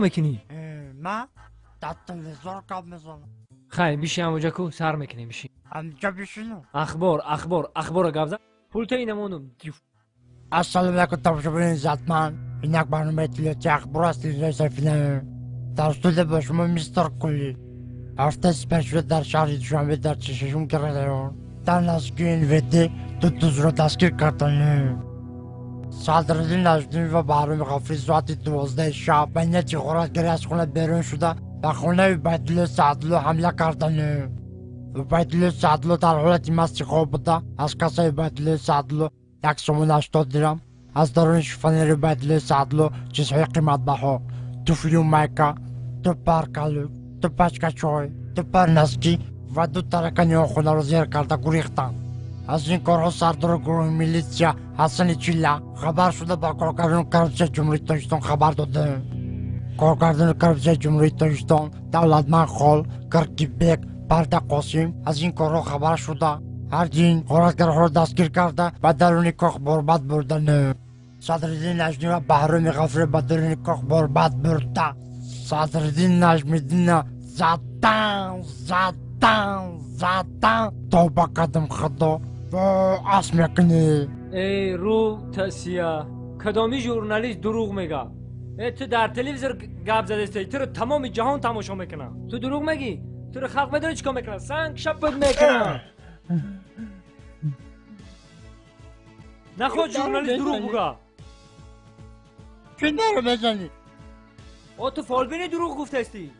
میکنی؟ من در تلویزیون کار میزنم. خیلی میشی همونجا کو سر میکنی میشی. همینجا بشینم. اخبار گابزا. پولت اینمونم. السلام علیکم تماشاگران عزتمند. اینک برنامه اطلاعاتی اخبار است اینجا سفینه. توسط به شما میستر کلی. هفته سپر شده در شهر دوشنبه در چششون کرده در نزدیکی این ویدی دو دوست را دستگیر کردند. صدراعظم نجمی و بهرام غفوری ساعت 12 شب به نیت غارتگری از خانه بیرون شده به خانه عبیدالله سعدلو حمله کردند. عبیدالله سعدلو در حالت مست خواب بوده. از کاسه عبیدالله سعدلو 180 درم، از درون شوفانیر عبیدالله سعدلو چیزهای قیمت بها، دو فیلم میکا، دو پرکالو، دو پچکه چای، دو پرنسکی و دو ترکانی خانه را زیر کرده گریختند. از این کارها سردار گروه میلیسیا حسن چیلا خبر شده با کارگردان کرپسه جمهوری تاجیکستان خبر داده. کارگردان کرپسه جمهوری تاجیکستان دولتمند خال کرکیبک پرده قاسم از این کارها خبر شده. هرچین غارتگرها را دستگیر کرده و درون کاخ برباد بردن. صدراعظم نجمی و بهرام غفوری به درون کاخ برباد برده. صدراعظم نجمیدین زدن توبه قدم خدا و عصر میکنی. ای رو تسیا کدامی ژورنالیست دروغ میگه؟ تو در تلویزیون گپ زده استی تو رو تمام جهان تماشا میکنه. تو دروغ میگی؟ تو رو خلق میدونه چیکار میکنه؟ سنگ شپت میکنه. نخود ژورنالیست دروغ بگه. چه نرو بزنی؟ تو فالبینی دروغ گفته استی.